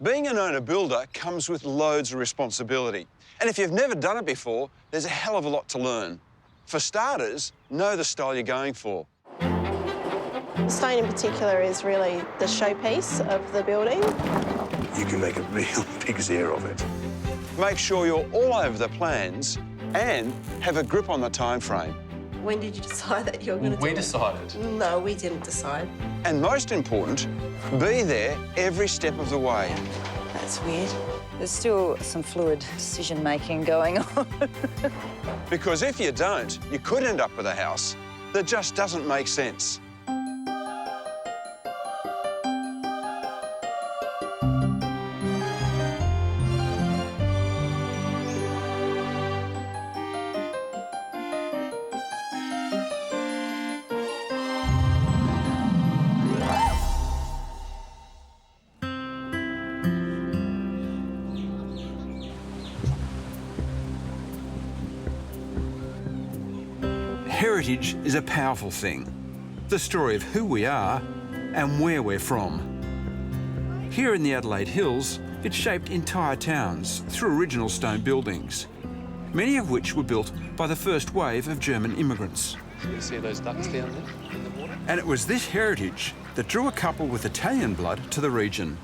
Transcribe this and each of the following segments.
Being an owner-builder comes with loads of responsibility. And if you've never done it before, there's a hell of a lot to learn. For starters, know the style you're going for. The stone in particular is really the showpiece of the building. You can make a real pig's ear of it. Make sure you're all over the plans and have a grip on the time frame. When did you decide that you were going to do it? We decided. No, we didn't decide. And most important, be there every step of the way. That's weird. There's still some fluid decision-making going on. Because if you don't, you could end up with a house that just doesn't make sense. Heritage is a powerful thing, the story of who we are and where we're from. Here in the Adelaide Hills, it shaped entire towns through original stone buildings, many of which were built by the first wave of German immigrants. You see those ducks down there in the water? And it was this heritage that drew a couple with Italian blood to the region.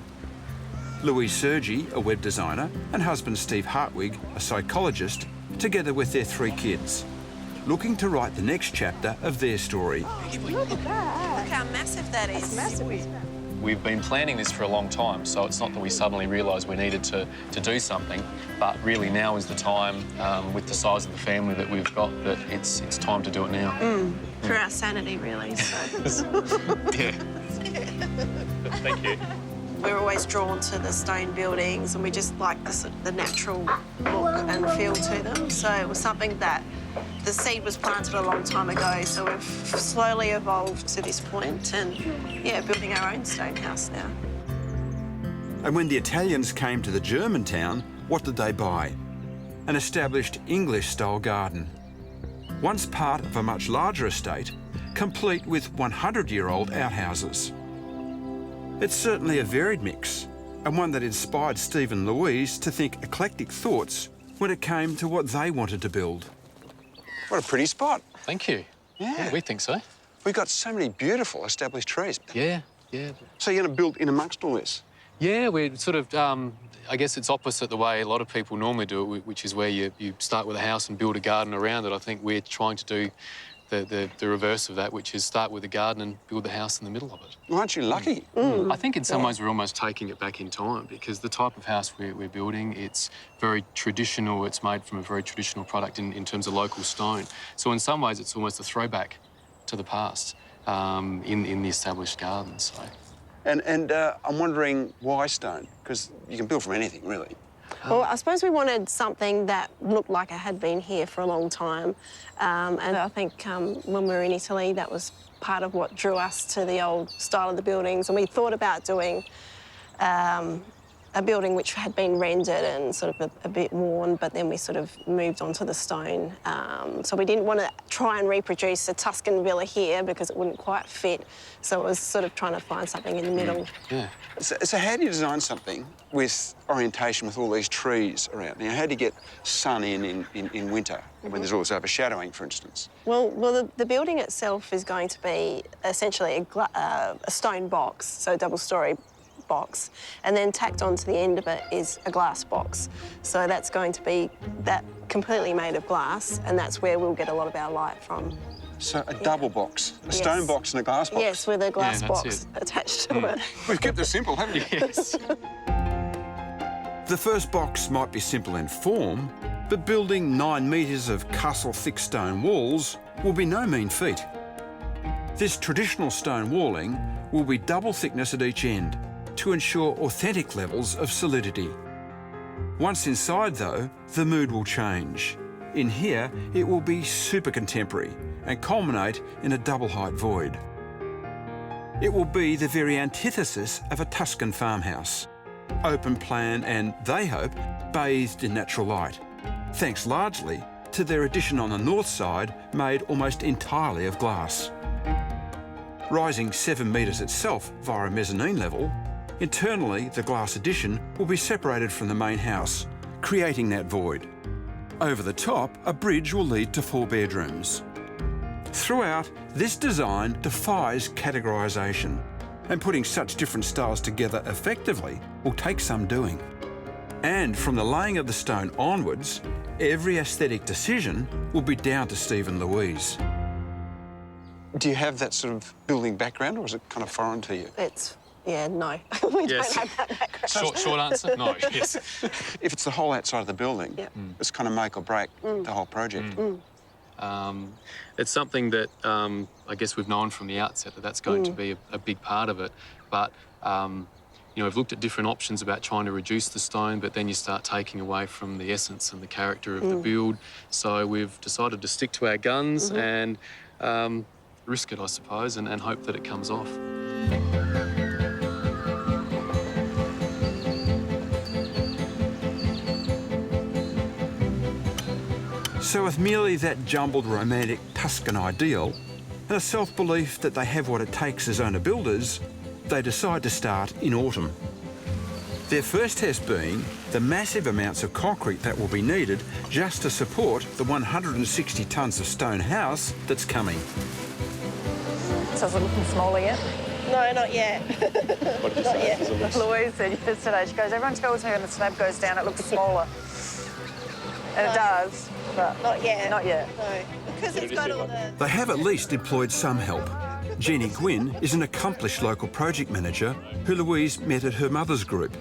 Louise Sergi, a web designer, and husband Steve Hartwig, a psychologist, together with their 3 kids, looking to write the next chapter of their story. Look at that. Look how massive that is. That's massive. We've been planning this for a long time, so it's not that we suddenly realised we needed to do something, but really now is the time, with the size of the family that we've got, that it's time to do it now. For our sanity, really. So. Yeah. Thank you. We're always drawn to the stone buildings, and we just like the natural look and feel to them. So it was something that the seed was planted a long time ago, so we've slowly evolved to this point and, yeah, building our own stone house now. And when the Italians came to the German town, what did they buy? An established English-style garden. Once part of a much larger estate, complete with 100-year-old outhouses. It's certainly a varied mix, and one that inspired Steve and Louise to think eclectic thoughts when it came to what they wanted to build. What a pretty spot. Thank you. Yeah, we think so. We've got so many beautiful established trees. Yeah. So you're going to build in amongst all this? Yeah, we're sort of, I guess it's opposite the way a lot of people normally do it, which is where you start with a house and build a garden around it. I think we're trying to do the reverse of that, which is start with a garden and build the house in the middle of it. Well, aren't you lucky? I think in some ways we're almost taking it back in time, because the type of house we're building, it's very traditional. It's made from a very traditional product in terms of local stone. So in some ways it's almost a throwback to the past in the established gardens. So. And I'm wondering why stone? Because you can build from anything, really. Well, I suppose we wanted something that looked like it had been here for a long time. And I think when we were in Italy, that was part of what drew us to the old style of the buildings. And we thought about doing a building which had been rendered and sort of a bit worn, but then we sort of moved on to the stone. So we didn't want to try and reproduce a Tuscan villa here because it wouldn't quite fit. So it was sort of trying to find something in the middle. Yeah. So how do you design something with orientation with all these trees around? Now, how do you get sun in winter when there's all this overshadowing, for instance? Well, the building itself is going to be essentially a stone box, so a double-storey box, and then tacked onto the end of it is a glass box. So that's going to be completely made of glass, and that's where we'll get a lot of our light from. So a double box, a stone box and a glass box? Yes, with a glass box it. attached to it. We've kept it simple, haven't you? Yes. The first box might be simple in form, but building 9 metres of castle-thick stone walls will be no mean feat. This traditional stone walling will be double thickness at each end to ensure authentic levels of solidity. Once inside, though, the mood will change. In here, it will be super contemporary and culminate in a double-height void. It will be the very antithesis of a Tuscan farmhouse. Open plan and, they hope, bathed in natural light, thanks largely to their addition on the north side made almost entirely of glass. Rising 7 metres itself via a mezzanine level, Internally, the glass addition will be separated from the main house, creating that void. Over the top, a bridge will lead to 4 bedrooms. Throughout, this design defies categorisation, and putting such different styles together effectively will take some doing. And from the laying of the stone onwards, every aesthetic decision will be down to Steve and Louise. Do you have that sort of building background, or is it kind of foreign to you? Yeah, no. We Yes. don't have that background. Short answer, no, yes. If it's the whole outside of the building, Yeah. it's kind of make or break the whole project. It's something that I guess we've known from the outset that that's going to be a big part of it. But, you know, we've looked at different options about trying to reduce the stone, but then you start taking away from the essence and the character of the build. So we've decided to stick to our guns and risk it, I suppose, and hope that it comes off. So with merely that jumbled romantic Tuscan ideal and a self-belief that they have what it takes as owner-builders, they decide to start in autumn. Their first test being the massive amounts of concrete that will be needed just to support the 160 tonnes of stone house that's coming. So is it looking smaller yet? No, not yet. What did you say? Does it look- Louise said yesterday, she goes, everyone tells her when the slab goes down it looks smaller. And it does, but Not yet. not yet. No, because it's got all the... They have at least employed some help. Jeannie Gwynn is an accomplished local project manager who Louise met at her mother's group.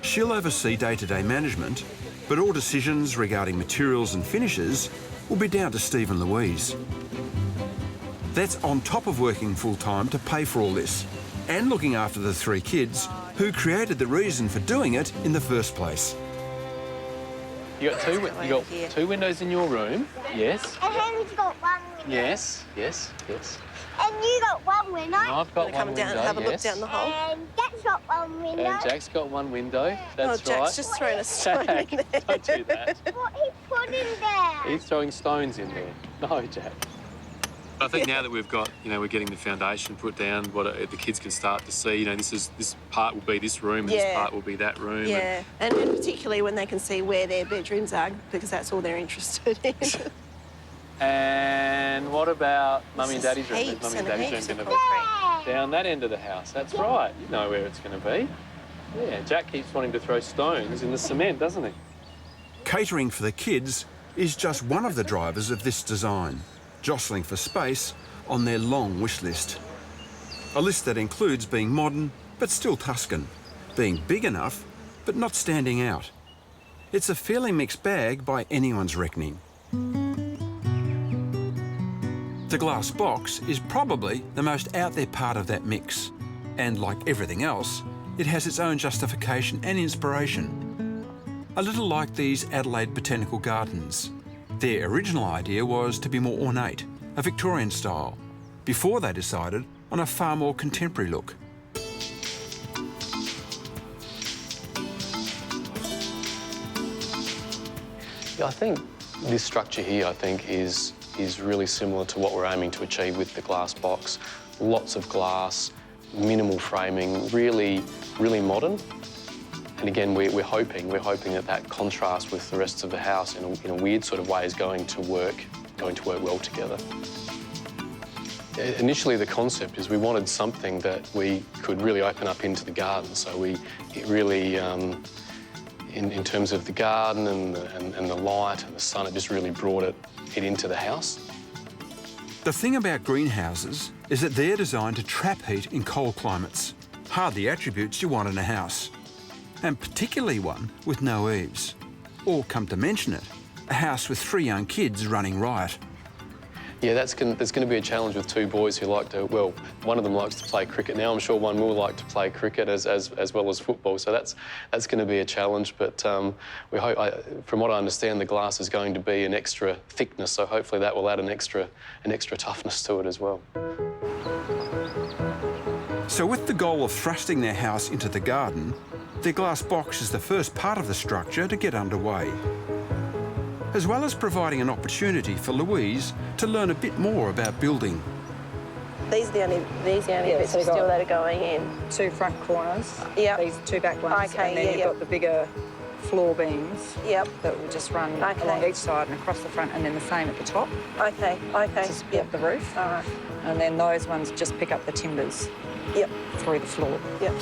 She'll oversee day-to-day management, but all decisions regarding materials and finishes will be down to Steve and Louise. That's on top of working full-time to pay for all this and looking after the 3 kids who created the reason for doing it in the first place. You got two windows in your room. Yes. And Henry's got one window. Yes. Yes. Yes. And you got one window. I've got Come one down window. and have a look yes. down the hole. And Jack's got one window. And Jack's got one window. That's Jack's right. just thrown a stone Jack, in there. don't do that. What he put in there. He's throwing stones in there. No, Jack. I think now that we've got, you know, we're getting the foundation put down, what the kids can start to see, you know, this part will be this room, and this part will be that room. Yeah, and particularly when they can see where their bedrooms are, because that's all they're interested in. And what about Mummy and Daddy's room? Is Heaps Mummy and and Daddy's heaps room of going to concrete. be down that end of the house? That's right. You know where it's going to be. Yeah, Jack keeps wanting to throw stones in the cement, doesn't he? Catering for the kids is just one of the drivers of this design, jostling for space on their long wish list. A list that includes being modern but still Tuscan, being big enough but not standing out. It's a fairly mixed bag by anyone's reckoning. The glass box is probably the most out there part of that mix, and like everything else, it has its own justification and inspiration. A little like these Adelaide botanical gardens. Their original idea was to be more ornate, a Victorian style, before they decided on a far more contemporary look. Yeah, I think this structure here, is really similar to what we're aiming to achieve with the glass box. Lots of glass, minimal framing, really modern. And again, we're hoping that contrast with the rest of the house in a weird sort of way is going to work well together. Initially, the concept is we wanted something that we could really open up into the garden. So it really, in terms of the garden and the light and the sun, it just really brought it into the house. The thing about greenhouses is that they're designed to trap heat in cold climates, hardly attributes you want in a house, and particularly one with no eaves. Or, come to mention it, a house with 3 young kids running riot. Yeah, there's going to be a challenge with 2 boys who like to, well, one of them likes to play cricket now. I'm sure one will like to play cricket as well as football, so that's going to be a challenge. But we hope, from what I understand, the glass is going to be an extra thickness, so hopefully that will add an extra toughness to it as well. So with the goal of thrusting their house into the garden, their glass box is the first part of the structure to get underway, as well as providing an opportunity for Louise to learn a bit more about building. These are the only bits so of you've got- steel that are going in. 2 front corners. Yep. These 2 back ones. Okay, and then yeah, you've yep. got the bigger floor beams. Yep. That will just run Okay. along each side and across the front, and then the same at the top Okay. to support the roof. All right. And then those ones just pick up the timbers Yep. through the floor. Yep.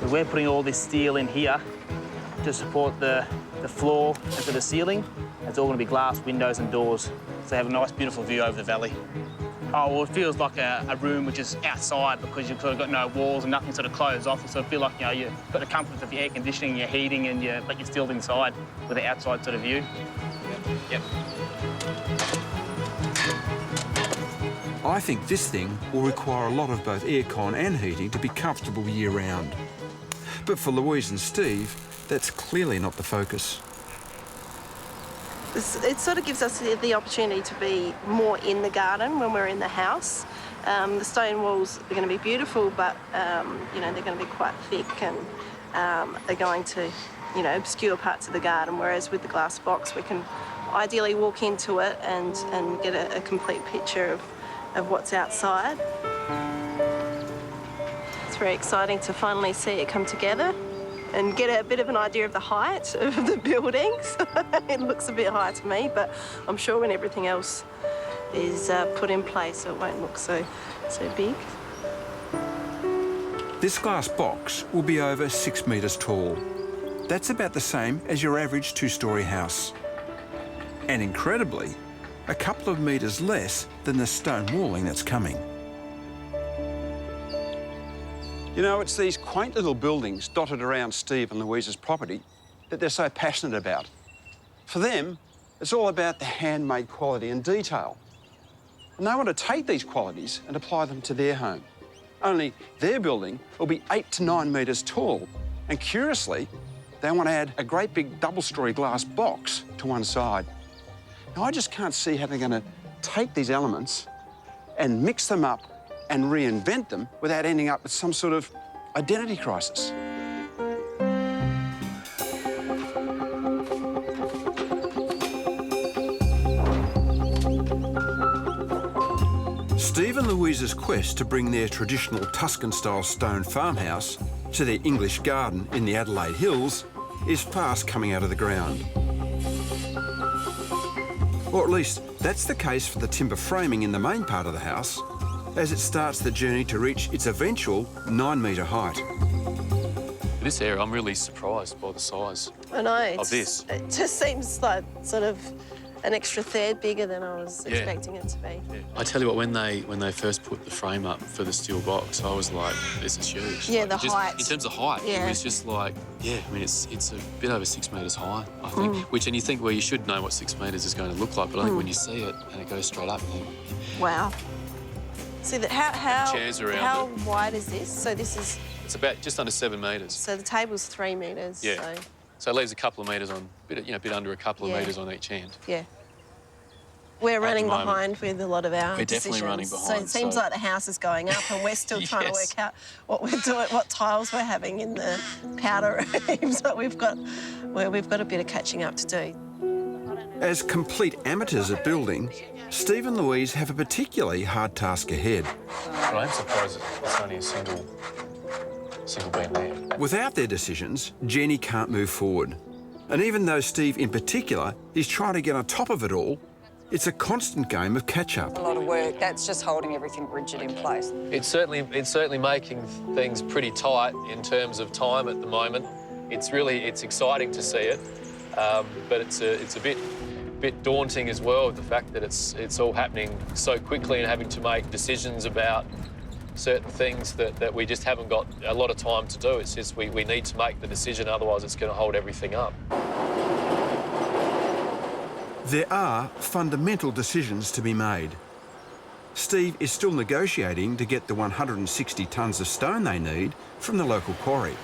We're putting all this steel in here to support the floor and for the ceiling. It's all going to be glass windows and doors, so you have a nice, beautiful view over the valley. Oh, well, it feels like a room which is outside because you've sort of got no walls and nothing sort of closed off. So it feels like, you know, you've got the comfort of your air conditioning, your heating, and but you're still inside with the outside sort of view. Yep. I think this thing will require a lot of both aircon and heating to be comfortable year-round. But for Louise and Steve, that's clearly not the focus. It sort of gives us the opportunity to be more in the garden when we're in the house. The stone walls are going to be beautiful, but you know, they're going to be quite thick and they're going to, you know, obscure parts of the garden. Whereas with the glass box, we can ideally walk into it and get a complete picture of what's outside. It's very exciting to finally see it come together and get a bit of an idea of the height of the buildings. It looks a bit high to me, but I'm sure when everything else is put in place, it won't look so big. This glass box will be over 6 metres tall. That's about the same as your average 2-storey house. And incredibly, a couple of metres less than the stone walling that's coming. You know, it's these quaint little buildings dotted around Steve and Louise's property that they're so passionate about. For them, it's all about the handmade quality and detail. And they want to take these qualities and apply them to their home. Only their building will be 8 to 9 metres tall. And curiously, they want to add a great big double-storey glass box to one side. Now, I just can't see how they're going to take these elements and mix them up and reinvent them without ending up with some sort of identity crisis. Steve and Louise's quest to bring their traditional Tuscan-style stone farmhouse to their English garden in the Adelaide Hills is fast coming out of the ground. Or at least that's the case for the timber framing in the main part of the house, as it starts the journey to reach its eventual 9-metre height. This area, I'm really surprised by the size I know. of this. It just seems like sort of an extra third bigger than I was expecting it to be. Yeah. I tell you what, when they first put the frame up for the steel box, I was like, this is huge. Yeah, like, the just, height. In terms of height, Yeah. it was just like, yeah, I mean, it's a bit over 6 metres high, I think. Which, and you think, well, you should know what 6 metres is going to look like, but I think when you see it and it goes straight up, you think, Wow. See that how Chairs around how it. wide is this? So this is it's about just under 7 metres. so the table's 3 metres. Yeah. So it leaves a couple of metres on, a bit under a couple of Yeah. metres on each end. So yeah. We're running moment. behind with a lot of our We're decisions. definitely running So behind, it seems so- like the house is going up, and we're still trying to Yes. work out what we're doing, what tiles we're having in the powder room. So we've got a bit of catching up to do. As complete amateurs at building, Steve and Louise have a particularly hard task ahead. But I'm surprised it's only a single beam there. Without their decisions, Jenny can't move forward. And even though Steve in particular is trying to get on top of it all, it's a constant game of catch-up. A lot of work. That's just holding everything rigid in place. It's certainly making things pretty tight in terms of time at the moment. It's exciting to see it, but it's a bit daunting as well, the fact that it's all happening so quickly and having to make decisions about certain things that we just haven't got a lot of time to do. It's just we need to make the decision, otherwise it's going to hold everything up. There are fundamental decisions to be made. Steve is still negotiating to get the 160 tonnes of stone they need from the local quarry.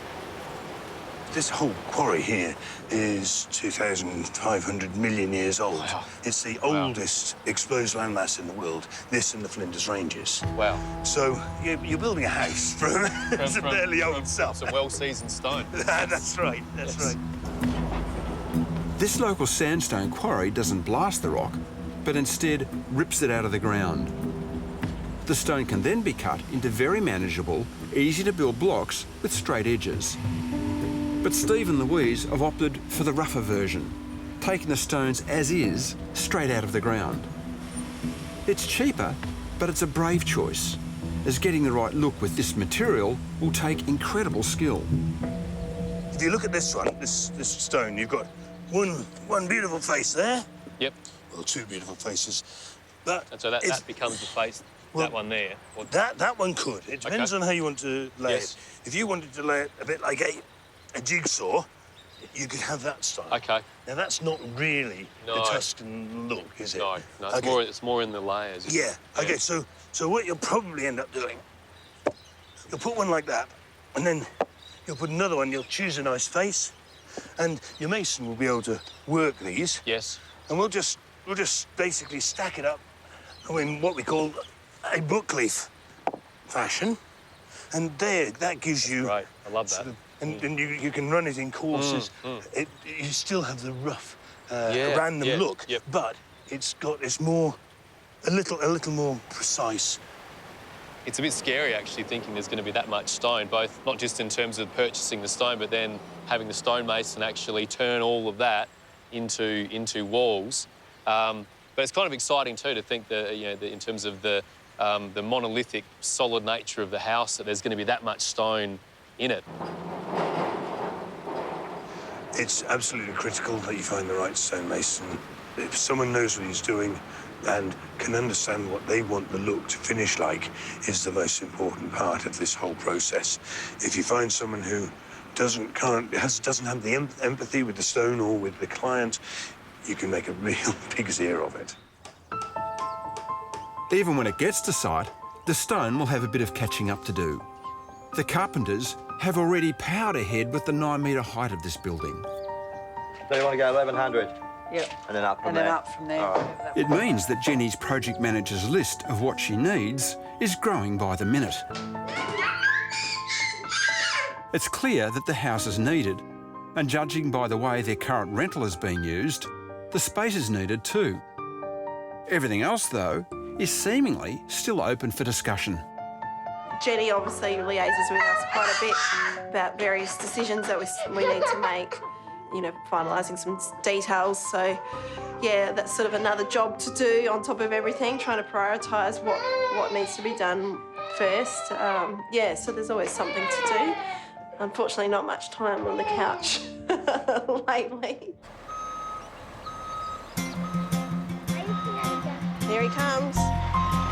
This whole quarry here is 2,500 million years old. Wow. It's the oldest exposed landmass in the world, this and the Flinders Ranges. Wow. So you're building a house from some fairly old stuff. Some well-seasoned stone. That's right, that's right. This local sandstone quarry doesn't blast the rock, but instead rips it out of the ground. The stone can then be cut into very manageable, easy-to-build blocks with straight edges. But Steve and Louise have opted for the rougher version, taking the stones as is, straight out of the ground. It's cheaper, but it's a brave choice, as getting the right look with this material will take incredible skill. If you look at this one, this stone, you've got one beautiful face there. Yep. Well, two beautiful faces. But And so that becomes the face, well, that one there. Or... That one could. It depends on how you want to lay it. If you wanted to lay it a bit like a jigsaw, you could have that style. Okay. Now, that's not really the Tuscan look, is it? No, Okay. it's more in the layers. Isn't Yeah. it? Okay, so what you'll probably end up doing, you'll put one like that, and then you'll put another one, you'll choose a nice face, and your mason will be able to work these. Yes. And we'll just basically stack it up in what we call a bookleaf fashion. And there, that gives you... Right, I love that. Sort of, and you can run it in courses. You still have the rough, random look, but it's a little more precise. It's a bit scary, actually, thinking there's going to be that much stone, both not just in terms of purchasing the stone, but then having the stonemason actually turn all of that into walls. But it's kind of exciting too to think that in terms of the monolithic, solid nature of the house, that there's going to be that much stone in it. It's absolutely critical that you find the right stonemason. If someone knows what he's doing and can understand what they want the look to finish like, is the most important part of this whole process. If you find someone who doesn't have the empathy with the stone or with the client, you can make a real pig's ear of it. Even when it gets to site, the stone will have a bit of catching up to do. The carpenters have already powered ahead with the 9-metre height of this building. So you want to go 1100? Yep. And then up from there? And then up from there. All right. It means that Jenny's project manager's list of what she needs is growing by the minute. It's clear that the house is needed, and judging by the way their current rental is being used, the space is needed too. Everything else, though, is seemingly still open for discussion. Jenny obviously liaises with us quite a bit about various decisions that we need to make, finalising some details. So, yeah, that's sort of another job to do on top of everything, trying to prioritise what needs to be done first. So there's always something to do. Unfortunately, not much time on the couch lately. Here he comes.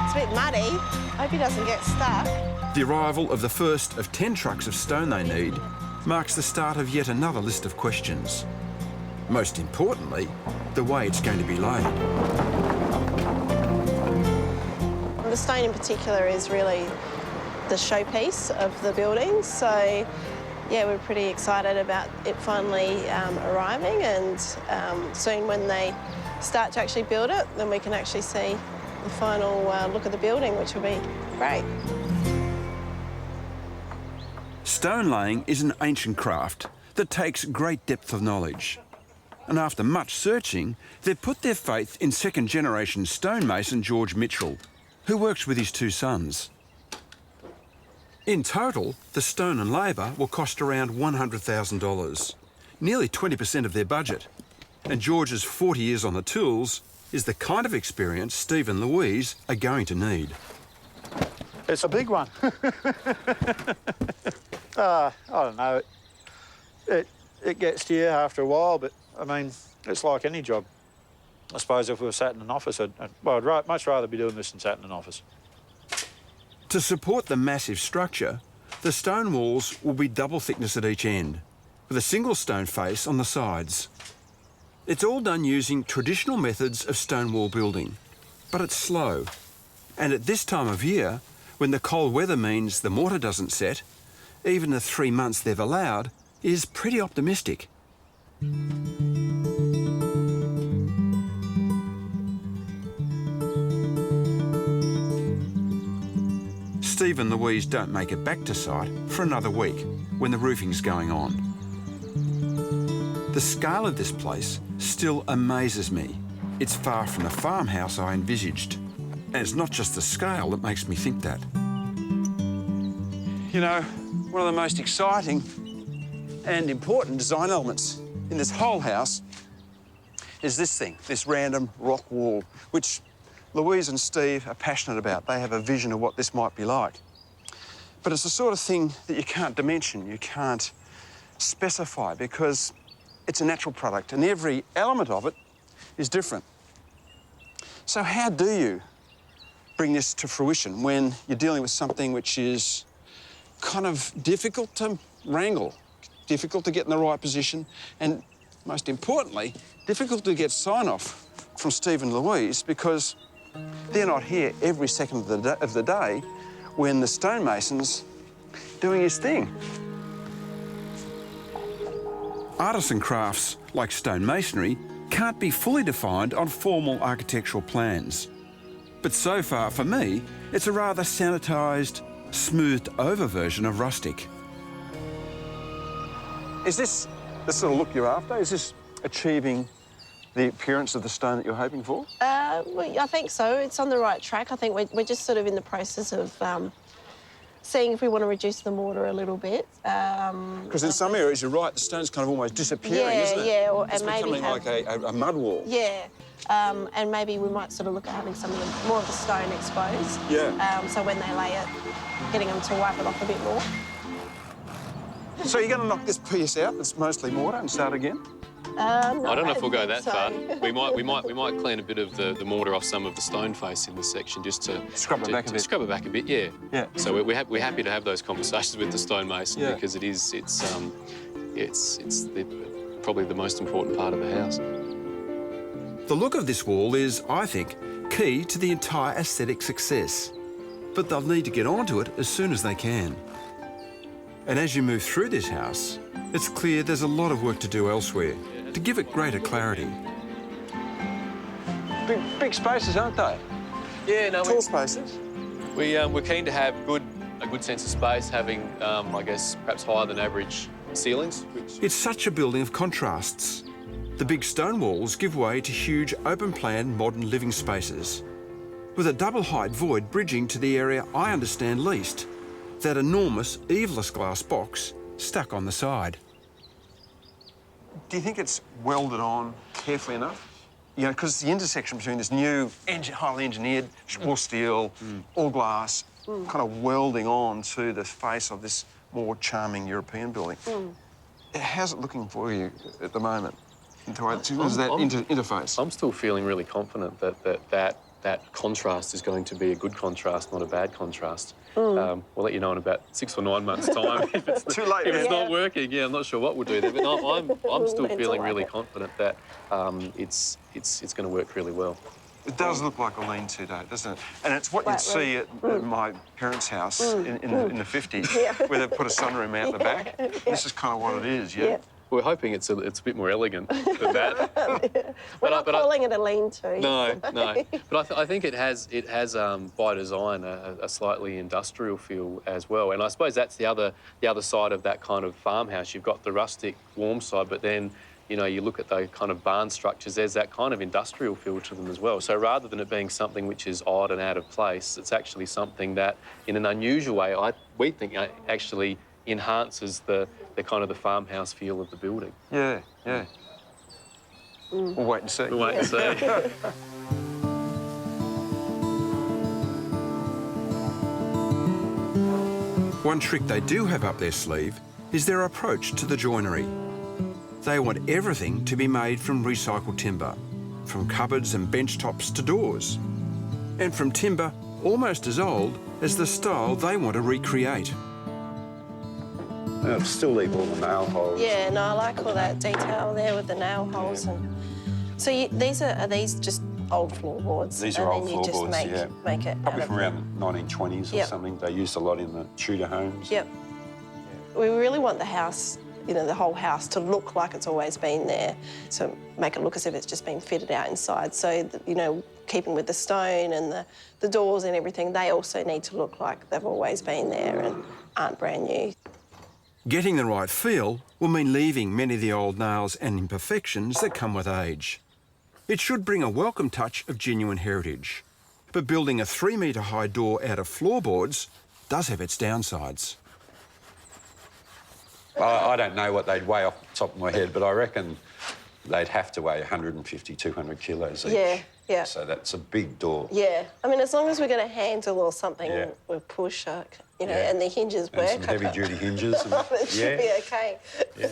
It's a bit muddy. Hope he doesn't get stuck. The arrival of the first of 10 trucks of stone they need marks the start of yet another list of questions. Most importantly, the way it's going to be laid. The stone in particular is really the showpiece of the building, so yeah, we're pretty excited about it finally arriving, and soon when they start to actually build it, then we can actually see the final look of the building, which will be great. Stone laying is an ancient craft that takes great depth of knowledge. And after much searching, they've put their faith in second-generation stonemason George Mitchell, who works with his 2 sons. In total, the stone and labour will cost around $100,000, nearly 20% of their budget. And George's 40 years on the tools is the kind of experience Steve and Louise are going to need. It's a big one. I don't know. It gets to you after a while, but, I mean, it's like any job. I suppose if we were sat in an office, I'd much rather be doing this than sat in an office. To support the massive structure, the stone walls will be double thickness at each end, with a single stone face on the sides. It's all done using traditional methods of stone wall building, but it's slow. And at this time of year, when the cold weather means the mortar doesn't set, even the 3 months they've allowed is pretty optimistic. Steve and Louise don't make it back to site for another week when the roofing's going on. The scale of this place still amazes me. It's far from the farmhouse I envisaged. And it's not just the scale that makes me think that. You know, one of the most exciting and important design elements in this whole house is this thing, this random rock wall, which Louise and Steve are passionate about. They have a vision of what this might be like. But it's the sort of thing that you can't dimension, you can't specify, because it's a natural product and every element of it is different. So how do you bring this to fruition when you're dealing with something which is kind of difficult to wrangle, difficult to get in the right position, and most importantly, difficult to get sign-off from Steve and Louise, because they're not here every second of the day when the stonemason's doing his thing. Artisan crafts, like stonemasonry, can't be fully defined on formal architectural plans. But so far, for me, it's a rather sanitised, smoothed-over version of rustic. Is this the sort of look you're after? Is this achieving the appearance of the stone that you're hoping for? Well, I think so. It's on the right track. I think we're just sort of in the process of seeing if we want to reduce the mortar a little bit. Because in some areas, you're right, the stone's kind of almost disappearing, isn't it? Yeah, it's and maybe becoming like a mud wall. Yeah, and maybe we might sort of look at having some of the, more of the stone exposed. Yeah. So when they lay it, getting them to wipe it off a bit more. So you're going to knock this piece out that's mostly mortar and start again? No, I don't know if we'll go that so. far. We might clean a bit of the mortar off some of the stone face in this section just to scrub it back a bit. Scrub it back a bit, yeah. Yeah. So we're happy to have those conversations with the stonemason because it's probably the most important part of the house. The look of this wall is, I think, key to the entire aesthetic success. But they'll need to get onto it as soon as they can. And as you move through this house, it's clear there's a lot of work to do elsewhere to give it greater clarity. Big spaces, aren't they? Yeah, no. Tall spaces. We're keen to have a good sense of space, having, I guess, perhaps higher than average ceilings. It's such a building of contrasts. The big stone walls give way to huge open-plan modern living spaces, with a double-height void bridging to the area I understand least, that enormous eaveless glass box stuck on the side. Do you think it's welded on carefully enough? You know, because the intersection between this new, highly engineered, all steel, all glass, kind of welding on to the face of this more charming European building. How's it looking for you at the moment? Interface? I'm still feeling really confident that contrast is going to be a good contrast, not a bad contrast. We'll let you know in about 6 or 9 months' time if it's too late. If it's not working, I'm not sure what we'll do there. But no, I'm still feeling really confident that it's going to work really well. It does look like a lean-to, doesn't it? And it's what you'd see at my parents' house in the 50s, where they put a sunroom out the back. This is kind of what it is, yeah? We're hoping it's a bit more elegant than that. We're not calling it a lean-to. No. But I think it has by design a slightly industrial feel as well. And I suppose that's the other side of that kind of farmhouse. You've got the rustic, warm side, but then you look at those kind of barn structures. There's that kind of industrial feel to them as well. So rather than it being something which is odd and out of place, it's actually something that, in an unusual way, we think actually enhances the kind of the farmhouse feel of the building. Yeah. We'll wait and see. We'll wait and see. One trick they do have up their sleeve is their approach to the joinery. They want everything to be made from recycled timber, from cupboards and bench tops to doors, and from timber almost as old as the style they want to recreate. Still leave all the nail holes. Yeah, no, I like all that detail there with the nail holes. And so are these just old floorboards? These are old floorboards, yeah. Make it probably from around the 1920s or something. They used a lot in the Tudor homes. Yep. We really want the house, the whole house to look like it's always been there, to make it look as if it's just been fitted out inside. So, keeping with the stone and the doors and everything, they also need to look like they've always been there and aren't brand new. Getting the right feel will mean leaving many of the old nails and imperfections that come with age. It should bring a welcome touch of genuine heritage, But building a 3-metre high door out of floorboards does have its downsides. I don't know what they'd weigh off the top of my head, but I reckon they'd have to weigh 150, 200 kilos each. Yeah, yeah. So that's a big door. Yeah. I mean, as long as we're going to handle or something with push, you know, and the hinges and work. some heavy-duty hinges. And, it should be okay. Yeah.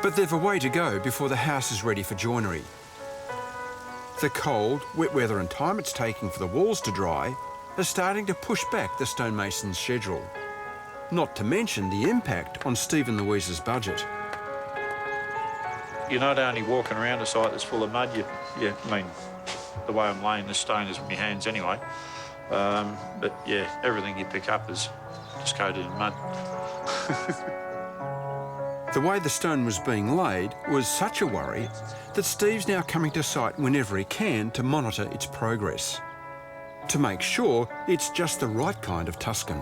But they've a way to go before the house is ready for joinery. The cold, wet weather and time it's taking for the walls to dry are starting to push back the stonemason's schedule. Not to mention the impact on Steve and Louise's budget. You're not only walking around a site that's full of mud, I mean, the way I'm laying this stone is with my hands anyway. But yeah, everything you pick up is just coated in mud. The way the stone was being laid was such a worry that Steve's now coming to site whenever he can to monitor its progress, to make sure it's just the right kind of Tuscan.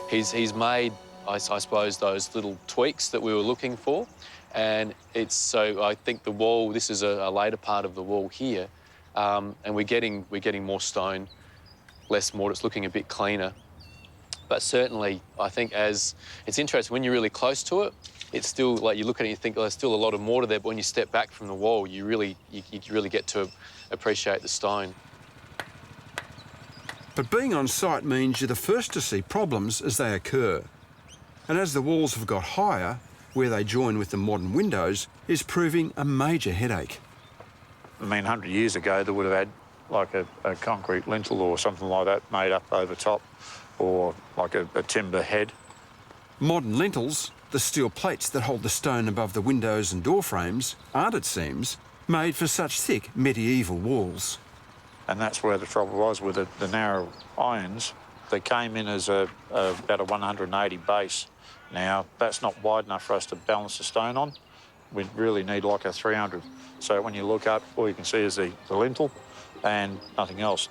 He's made, I suppose, those little tweaks that we were looking for, and it's so I think the wall. This is a later part of the wall here, and we're getting more stone, less mortar. It's looking a bit cleaner. But certainly, I think as it's interesting, when you're really close to it, it's still, like, you look at it and you think, oh, there's still a lot of mortar there, but when you step back from the wall, you really get to appreciate the stone. But being on site means you're the first to see problems as they occur. And as the walls have got higher, where they join with the modern windows is proving a major headache. I mean, 100 years ago, they would have had like a concrete lintel or something like that made up over top, or like a timber head. Modern lintels, the steel plates that hold the stone above the windows and door frames, aren't, it seems, made for such thick medieval walls. And that's where the trouble was with the narrow irons. They came in as about a 180 base. Now, that's not wide enough for us to balance the stone on. We really need like a 300. So when you look up, all you can see is the lintel and nothing else.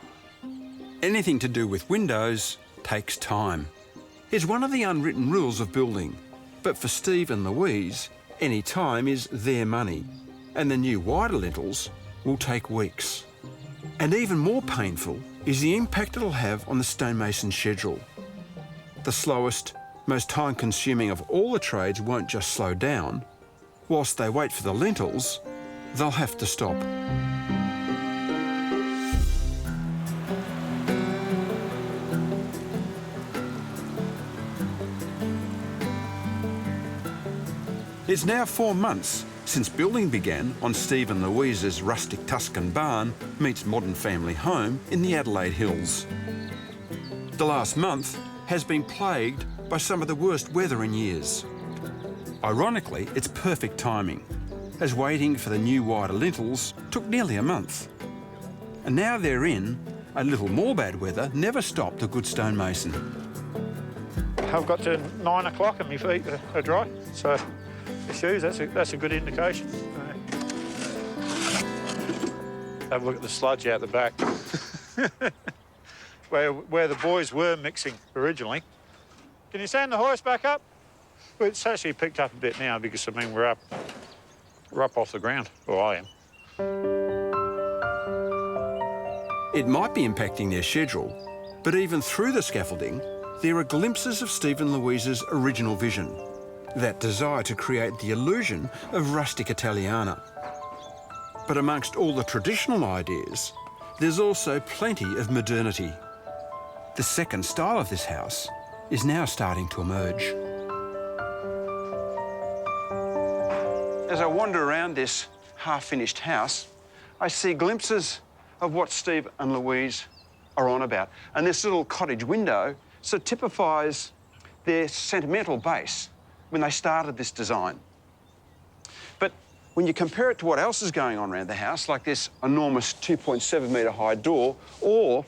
Anything to do with windows takes time. It's one of the unwritten rules of building. But for Steve and Louise, any time is their money. And the new wider lintels will take weeks. And even more painful is the impact it'll have on the stonemason schedule. The slowest, most time-consuming of all the trades won't just slow down. Whilst they wait for the lintels, they'll have to stop. It's now 4 months since building began on Steve and Louise's rustic Tuscan barn meets modern family home in the Adelaide Hills. The last month has been plagued by some of the worst weather in years. Ironically, it's perfect timing, as waiting for the new wider lintels took nearly a month. And now they're in, a little more bad weather never stopped a good stonemason. I've got to 9 o'clock and my feet are dry, so the shoes, that's a good indication. Have a look at the sludge out the back. where the boys were mixing originally. Can you stand the hoist back up? Well, it's actually picked up a bit now because, I mean, we're up off the ground, or I am. It might be impacting their schedule, but even through the scaffolding, there are glimpses of Steve and Louise's original vision, that desire to create the illusion of rustic Italiana. But amongst all the traditional ideas, there's also plenty of modernity. The second style of this house is now starting to emerge. As I wander around this half-finished house, I see glimpses of what Steve and Louise are on about. And this little cottage window so typifies their sentimental base when they started this design. But when you compare it to what else is going on around the house, like this enormous 2.7 metre high door, or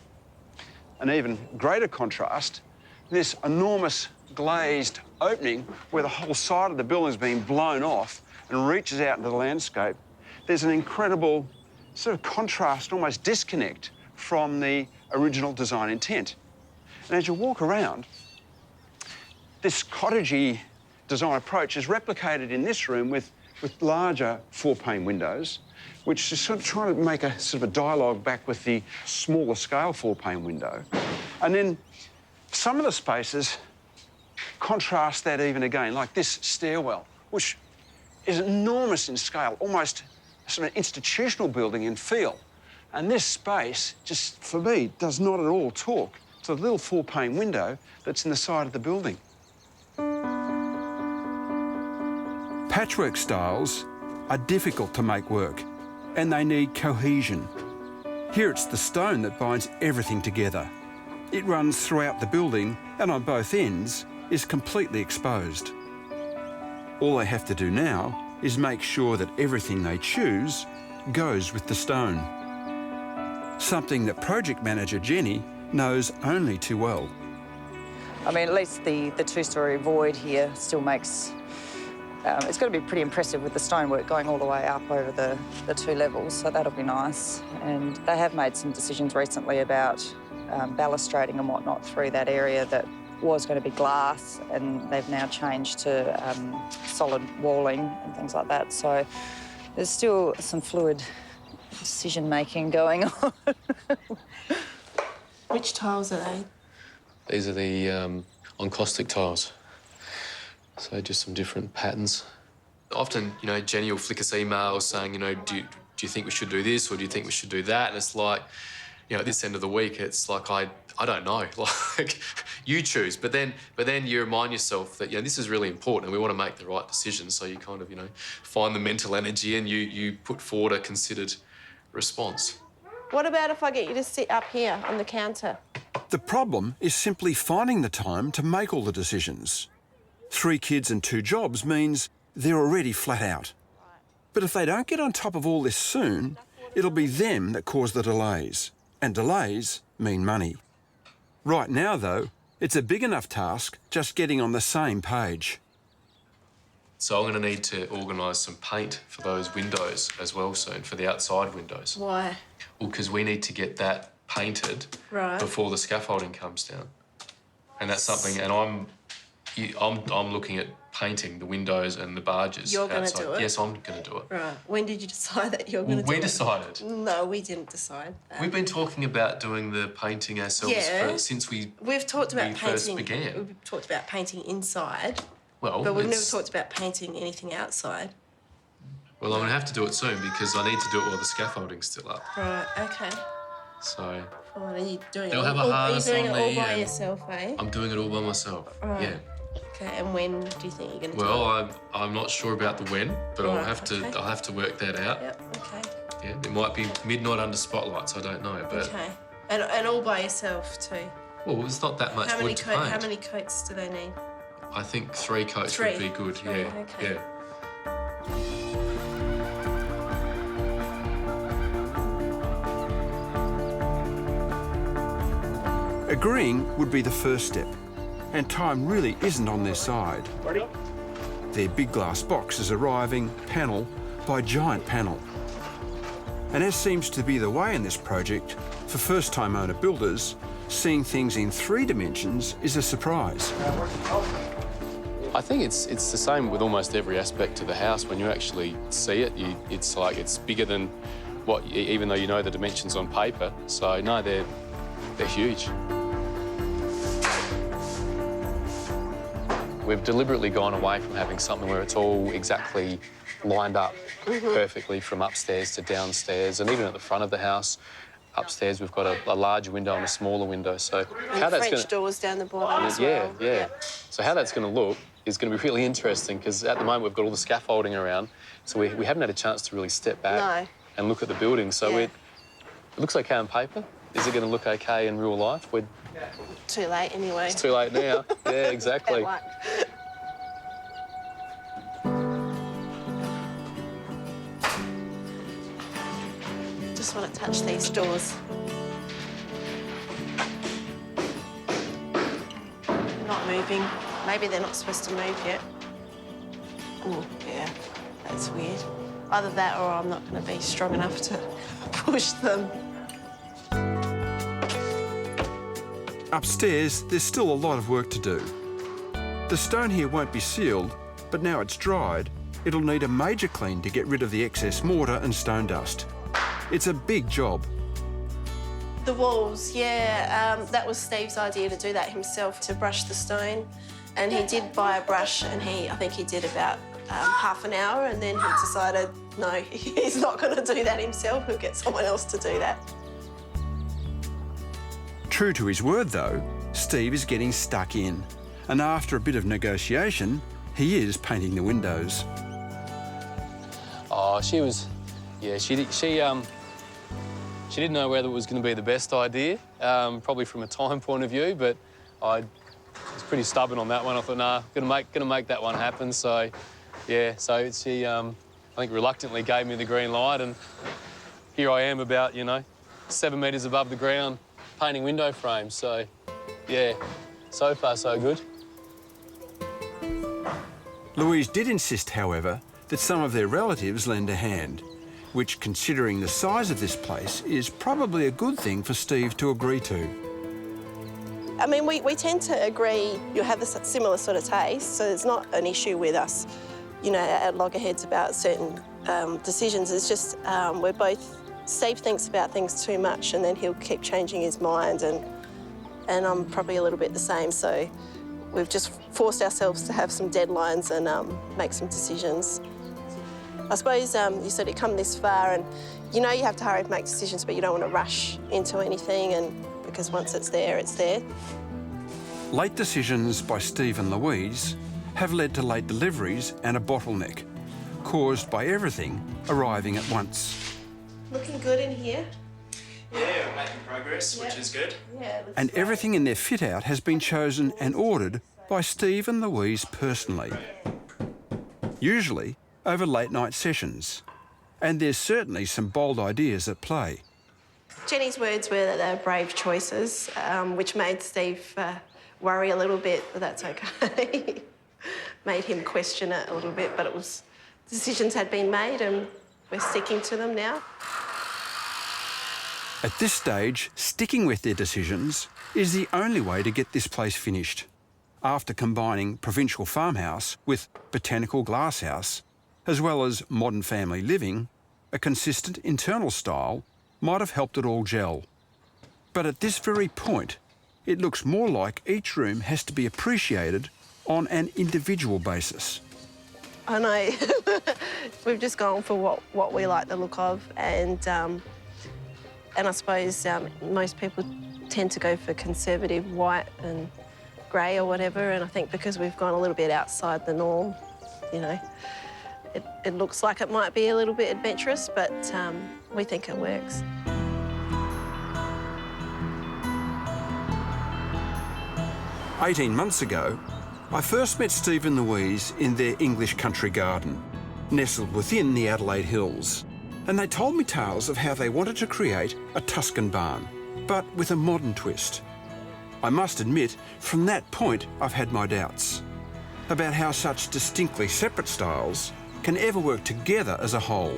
an even greater contrast, this enormous glazed opening where the whole side of the building is being blown off and reaches out into the landscape, there's an incredible sort of contrast, almost disconnect from the original design intent. And as you walk around, this cottagey design approach is replicated in this room with larger 4-pane windows, which is sort of trying to make a sort of a dialogue back with the smaller scale 4-pane window. And then some of the spaces contrast that even again, like this stairwell, which is enormous in scale, almost sort of an institutional building in feel. And this space, just for me, does not at all talk to the little 4-pane window that's in the side of the building. Patchwork styles are difficult to make work, and they need cohesion. Here it's the stone that binds everything together. It runs throughout the building and on both ends is completely exposed. All they have to do now is make sure that everything they choose goes with the stone. Something that project manager Jenny knows only too well. I mean, at least the two-storey void here still makes... it's going to be pretty impressive with the stonework going all the way up over the 2 levels, so that'll be nice. And they have made some decisions recently about balustrading and whatnot through that area that was going to be glass, and they've now changed to solid walling and things like that. So there's still some fluid decision-making going on. Which tiles are they? These are the encaustic tiles. So just some different patterns. Often, you know, Jenny will flick us emails saying, you know, do you think we should do this or do you think we should do that? And it's like, you know, at this end of the week, it's like, I don't know. Like, you choose. But then you remind yourself that, you know, this is really important and we want to make the right decision. So you kind of, you know, find the mental energy and you put forward a considered response. What about if I get you to sit up here on the counter? The problem is simply finding the time to make all the decisions. 3 kids and 2 jobs means they're already flat out. But if they don't get on top of all this soon, it'll be them that cause the delays. And delays mean money. Right now, though, it's a big enough task just getting on the same page. So I'm going to need to organise some paint for those windows as well soon, for the outside windows. Why? Well, because we need to get that painted before the scaffolding comes down. And that's something, and I'm looking at painting the windows and the barges. You're going to do it? Yes, I'm going to do it. Right. When did you decide that you're going to do it? We decided. No, we didn't decide that. We've been talking about doing the painting ourselves since we've talked about painting first began. We've talked about painting inside. Well, but we've never talked about painting anything outside. Well, I'm going to have to do it soon because I need to do it while the scaffolding's still up. Right, okay. So... Fine, are you doing They'll have a harness on me. Are you doing it all by yourself, eh? I'm doing it all by myself, yeah. Okay, and when do you think you're going to do it? Well, I'm not sure about the when, but I'll have to work that out. Yep, okay. Yeah, it might be midnight under spotlights, I don't know, but... Okay, and all by yourself too? Well, it's not that much wood to paint. How many coats do they need? I think 3 coats would be good, yeah. Okay. Yeah. Agreeing would be the first step, and time really isn't on their side. Ready? Their big glass box is arriving panel by giant panel. And as seems to be the way in this project, for first-time owner builders, seeing things in 3 dimensions is a surprise. I think it's the same with almost every aspect of the house. When you actually see it, it's like it's bigger than what, even though you know the dimensions on paper. So no, they're huge. We've deliberately gone away from having something where it's all exactly lined up perfectly from upstairs to downstairs, and even at the front of the house. Upstairs, we've got a larger window and a smaller window. So how that's French doors down the bottom as well. Yeah. So how that's going to look is going to be really interesting because at the moment we've got all the scaffolding around, so we haven't had a chance to really step back and look at the building. So it looks okay on paper. Is it going to look okay in real life? We're too late anyway. It's too late now. Yeah, exactly. Just want to touch these doors. Not moving. Maybe they're not supposed to move yet. Oh, yeah, that's weird. Either that or I'm not going to be strong enough to push them. Upstairs, there's still a lot of work to do. The stone here won't be sealed, but now it's dried, it'll need a major clean to get rid of the excess mortar and stone dust. It's a big job. The walls, yeah, that was Steve's idea to do that himself, to brush the stone. And he did buy a brush, and I think he did about half an hour, and then he decided, no, he's not going to do that himself, he'll get someone else to do that. True to his word, though, Steve is getting stuck in. And after a bit of negotiation, he is painting the windows. Oh, she didn't know whether it was going to be the best idea, probably from a time point of view, but I was pretty stubborn on that one. I thought, nah, gonna make that one happen. So, yeah, so she, I think, reluctantly gave me the green light, and here I am about, 7 metres above the ground, painting window frames. So, yeah, so far so good. Louise did insist, however, that some of their relatives lend a hand, which, considering the size of this place, is probably a good thing for Steve to agree to. I mean, we tend to agree you have a similar sort of taste, so it's not an issue with us, at loggerheads about certain decisions. It's just Steve thinks about things too much, and then he'll keep changing his mind, and I'm probably a little bit the same, so we've just forced ourselves to have some deadlines and make some decisions. I suppose you sort of come this far, and you have to hurry to make decisions, but you don't want to rush into anything, and because once it's there, it's there. Late decisions by Steve and Louise have led to late deliveries and a bottleneck, caused by everything arriving at once. Looking good in here. Yeah, we're making progress, which is good. Yeah, And everything in their fit-out has been chosen and ordered by Steve and Louise personally, usually over late-night sessions. And there's certainly some bold ideas at play. Jenny's words were that they were brave choices, which made Steve worry a little bit, but that's okay. Made him question it a little bit, but decisions had been made and we're sticking to them now. At this stage, sticking with their decisions is the only way to get this place finished. After combining provincial farmhouse with botanical glasshouse, as well as modern family living, a consistent internal style might have helped it all gel. But at this very point, it looks more like each room has to be appreciated on an individual basis. I know. We've just gone for what we like the look of, and I suppose most people tend to go for conservative white and grey or whatever, and I think because we've gone a little bit outside the norm, it looks like it might be a little bit adventurous, but we think it works. "18 months ago, I first met Steve and Louise in their English country garden, nestled within the Adelaide Hills. And they told me tales of how they wanted to create a Tuscan barn, but with a modern twist. I must admit, from that point, I've had my doubts about how such distinctly separate styles can ever work together as a whole.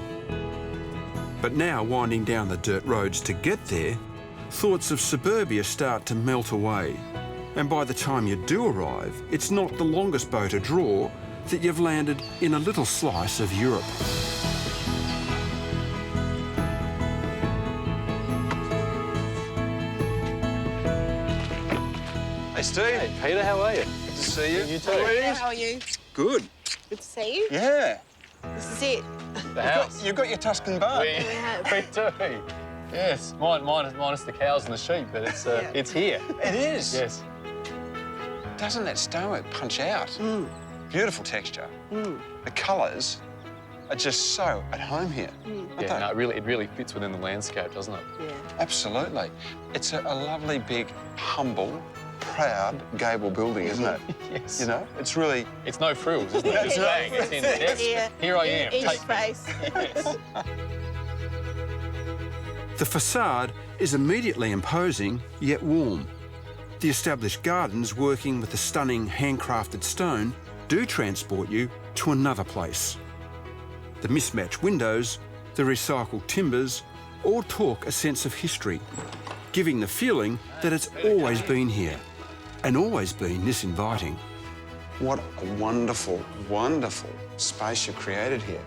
But now, winding down the dirt roads to get there, thoughts of suburbia start to melt away. And by the time you do arrive, it's not the longest bow to draw that you've landed in a little slice of Europe. Hey, Steve. Hey, Peter, how are you? Good to see you. You too. Yeah, how are you? Good. Good to see you. Yeah. This is it. The house. You've got your Tuscan barn. We do. Yes, minus the cows and the sheep, but it's here. It is. Yes. Doesn't that stonework punch out? Beautiful texture. The colours are just so at home here. Yeah, no, it really fits within the landscape, doesn't it? Yeah. Absolutely. It's a lovely, big, humble, proud gable building, isn't it? Yes. It's really... It's no frills, isn't it? Just bang, it's in. Yes. Here I am. In Take space. Yes. The facade is immediately imposing, yet warm. The established gardens, working with the stunning handcrafted stone, do transport you to another place. The mismatched windows, the recycled timbers, all talk a sense of history. giving the feeling that it's always been here and always been this inviting. What a wonderful, wonderful space you've created here.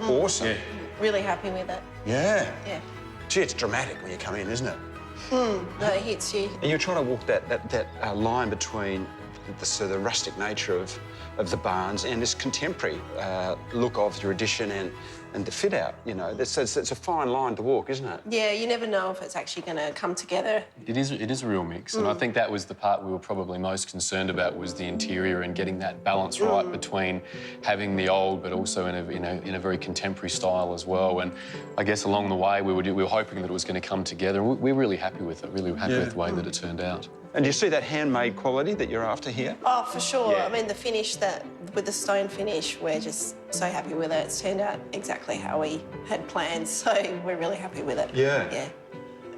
Awesome. Yeah. Really happy with it. Yeah. Yeah. Gee, it's dramatic when you come in, isn't it? No, it hits you. And you're trying to walk that line between the rustic nature of the barns and this contemporary look of your addition and the fit out, you know. It's a fine line to walk, isn't it? Yeah, you never know if it's actually going to come together. It is a real mix, and I think that was the part we were probably most concerned about, was the interior and getting that balance right between having the old but also in a very contemporary style as well. And I guess along the way we were hoping that it was going to come together, and we're really happy with it, really happy with the way that it turned out. And do you see that handmade quality that you're after here? Oh, for sure. Yeah. I mean, the finish with the stone finish, we're just so happy with it. It's turned out exactly how we had planned, so we're really happy with it. Yeah. Yeah.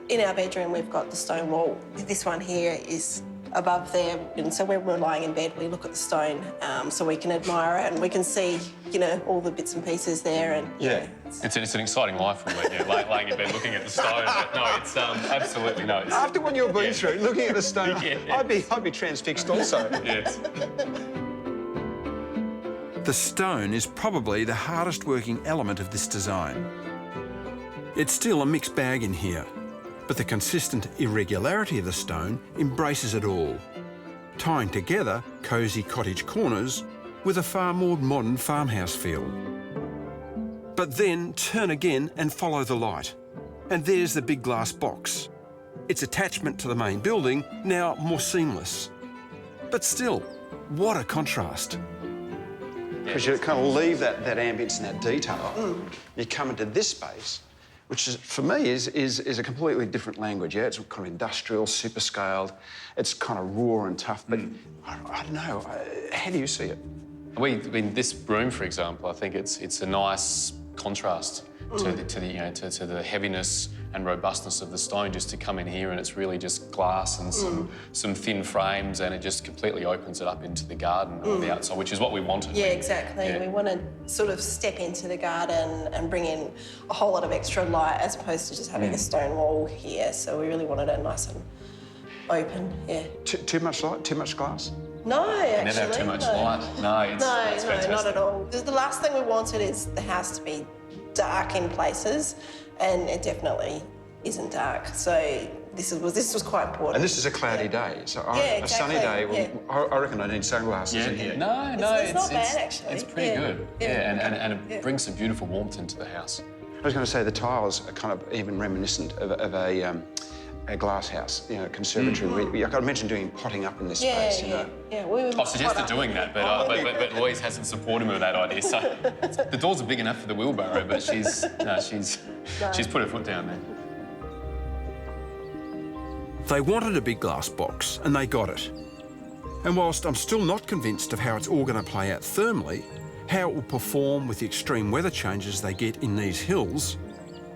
In our bedroom, we've got the stone wall. This one here is above there, and so when we're lying in bed, we look at the stone so we can admire it and we can see, you know, all the bits and pieces there. And yeah. It's an exciting life when we're laying in bed looking at the stone. But no, it's absolutely no. After what you've been through, looking at the stone, Yeah. I'd be transfixed also. Yes. The stone is probably the hardest working element of this design. It's still a mixed bag in here, but the consistent irregularity of the stone embraces it all, tying together cosy cottage corners with a far more modern farmhouse feel. But then turn again and follow the light. And there's the big glass box. Its attachment to the main building now more seamless. But still, what a contrast. Because you kind of leave that ambience and that detail. You come into this space, which is, for me is a completely different language. Yeah, it's kind of industrial, super scaled. It's kind of raw and tough. But I don't know. How do you see it? In this room, for example, I think it's a nice contrast to the heaviness and robustness of the stone, just to come in here and it's really just glass and some thin frames, and it just completely opens it up into the garden on the outside, which is what we wanted. yeah, exactly. Yeah. We want to sort of step into the garden and bring in a whole lot of extra light as opposed to just having a stone wall here. So we really wanted it nice and open, yeah. Too much light? Too much glass? No, actually. Never have too much light. No, it's fantastic. Not at all. The last thing we wanted is the house to be dark in places, and it definitely isn't dark. So this was quite important. And this is a cloudy day, so a sunny day. I reckon I need sunglasses in here. No, it's not bad actually. It's pretty good. And it brings some beautiful warmth into the house. I was going to say the tiles are kind of even reminiscent of a glass house, you know, conservatory. I mentioned doing potting up in this space, you know. Yeah, we were I've suggested doing that, but Louise hasn't supported me with that idea. So the doors are big enough for the wheelbarrow, but she's put her foot down there. They wanted a big glass box, and they got it. And whilst I'm still not convinced of how it's all going to play out thermally, how it will perform with the extreme weather changes they get in these hills,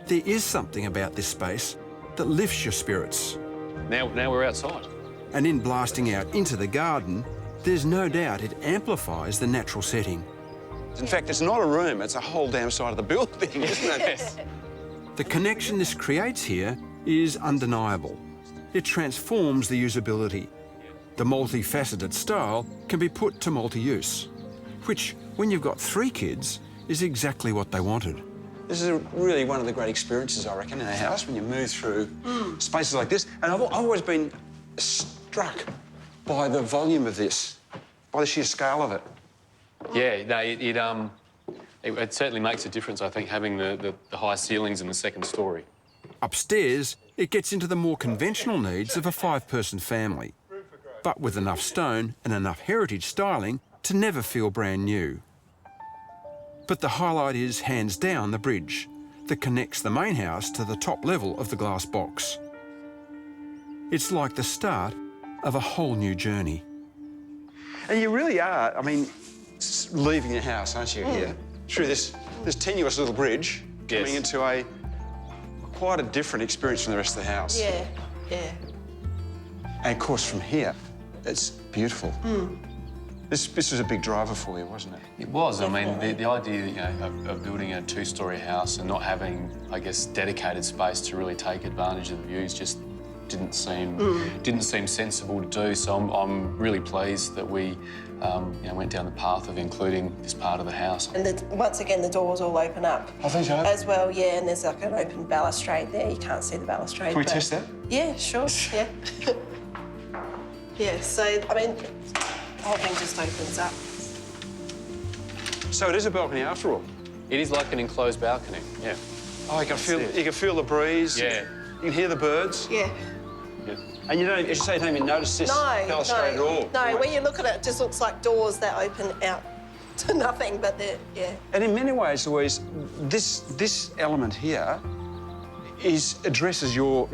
there is something about this space that lifts your spirits. Now we're outside. And in blasting out into the garden, there's no doubt it amplifies the natural setting. In fact, it's not a room, it's a whole damn side of the building, isn't it? Yes. The connection this creates here is undeniable. It transforms the usability. The multifaceted style can be put to multi-use, which, when you've got 3 kids, is exactly what they wanted. This is really one of the great experiences, I reckon, in a house, when you move through spaces like this. And I've always been struck by the volume of this, by the sheer scale of it. Yeah, no, it certainly makes a difference, I think, having the high ceilings in the second story. Upstairs, it gets into the more conventional needs of a 5-person family, but with enough stone and enough heritage styling to never feel brand new. But the highlight is, hands down, the bridge that connects the main house to the top level of the glass box. It's like the start of a whole new journey. And you really are, I mean, leaving your house, aren't you, here? Through this tenuous little bridge, coming into quite a different experience from the rest of the house. Yeah. And of course, from here, it's beautiful. This was a big driver for you, wasn't it? It was. Definitely. I mean, the idea of building a 2-storey house and not having, I guess, dedicated space to really take advantage of the views just didn't seem sensible to do. So I'm really pleased that we went down the path of including this part of the house. And once again, the doors all open up. I think so. As well, yeah, and there's like an open balustrade there. You can't see the balustrade. Can we test that? Yeah, sure, yeah. Yeah, so, I mean, the whole thing just opens up. So it is a balcony after all? It is like an enclosed balcony, yeah. Oh, you can feel the breeze. Yeah. You can hear the birds. Yeah. Yeah. And you don't, as you say, you don't even notice this balustrade at all. No, when you look at it, it just looks like doors that open out to nothing, but they're, yeah. And in many ways, Louise, this element here addresses your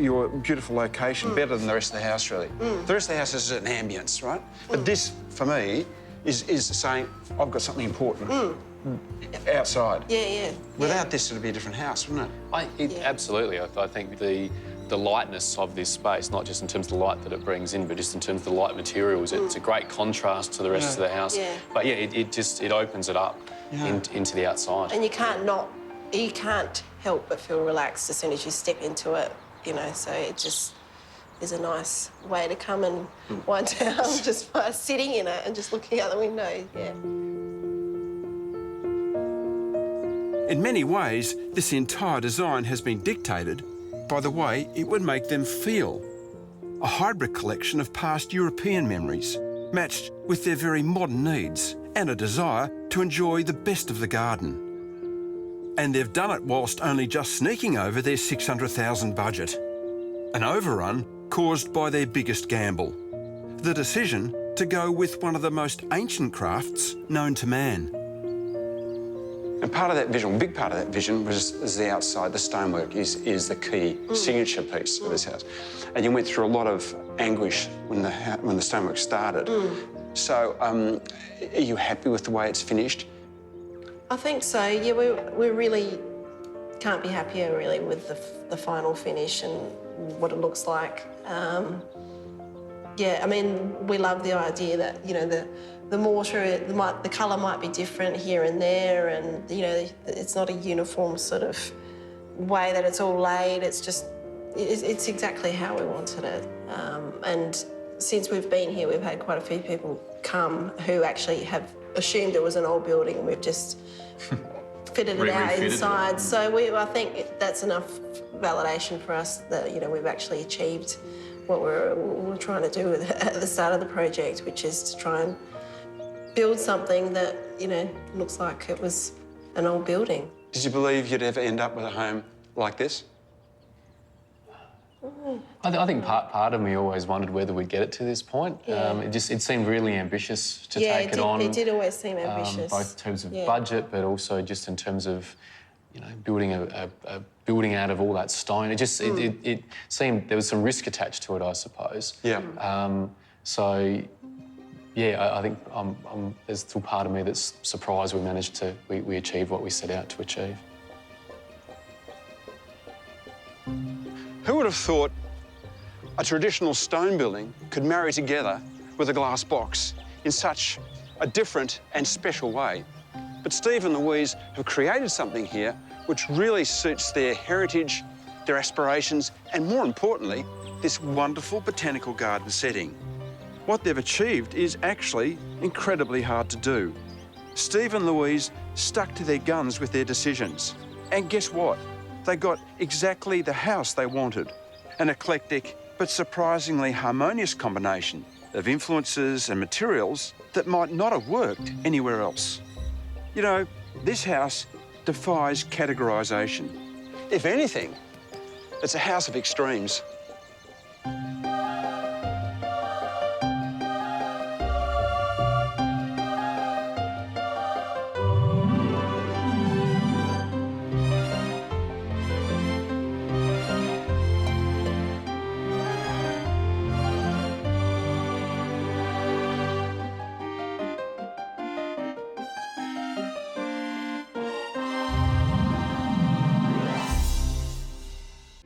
beautiful location better than the rest of the house, really. The rest of the house is an ambience, right? But this, for me, is saying, I've got something important outside. Yeah. Without this, it'd be a different house, wouldn't it? Absolutely. I think the lightness of this space, not just in terms of the light that it brings in, but just in terms of the light materials, it's a great contrast to the rest of the house. Yeah. But yeah, it opens it up into the outside. And you can't help but feel relaxed as soon as you step into it, you know, so it just is a nice way to come and wind down just by sitting in it and just looking out the window, yeah. In many ways, this entire design has been dictated by the way it would make them feel. A hybrid collection of past European memories, matched with their very modern needs and a desire to enjoy the best of the garden. And they've done it whilst only just sneaking over their $600,000 budget. An overrun caused by their biggest gamble, the decision to go with one of the most ancient crafts known to man. And part of that vision, a big part of that vision, was the outside. The stonework is the key signature piece of this house. And you went through a lot of anguish when the stonework started. So, are you happy with the way it's finished? I think so, yeah, we really can't be happier, really, with the final finish and what it looks like. Yeah, I mean, we love the idea that, you know, the mortar, the colour might be different here and there, and, you know, it's not a uniform sort of way that it's all laid. It's just, it's exactly how we wanted it. And since we've been here, we've had quite a few people come who actually have assumed it was an old building, and we've just fitted it out inside. So I think that's enough validation for us that, you know, we've actually achieved what we're trying to do at the start of the project, which is to try and build something that, you know, looks like it was an old building. Did you believe you'd ever end up with a home like this? I think part of me always wondered whether we'd get it to this point. Yeah. It seemed really ambitious to take it on. It did always seem ambitious. Both in terms of budget, but also just in terms of, you know, building a building out of all that stone. It seemed there was some risk attached to it, I suppose. Yeah. So, yeah, I think there's still part of me that's surprised we achieved what we set out to achieve. Who would have thought a traditional stone building could marry together with a glass box in such a different and special way? But Steve and Louise have created something here which really suits their heritage, their aspirations, and more importantly, this wonderful botanical garden setting. What they've achieved is actually incredibly hard to do. Steve and Louise stuck to their guns with their decisions. And guess what? They got exactly the house they wanted. An eclectic but surprisingly harmonious combination of influences and materials that might not have worked anywhere else. You know, this house defies categorisation. If anything, it's a house of extremes.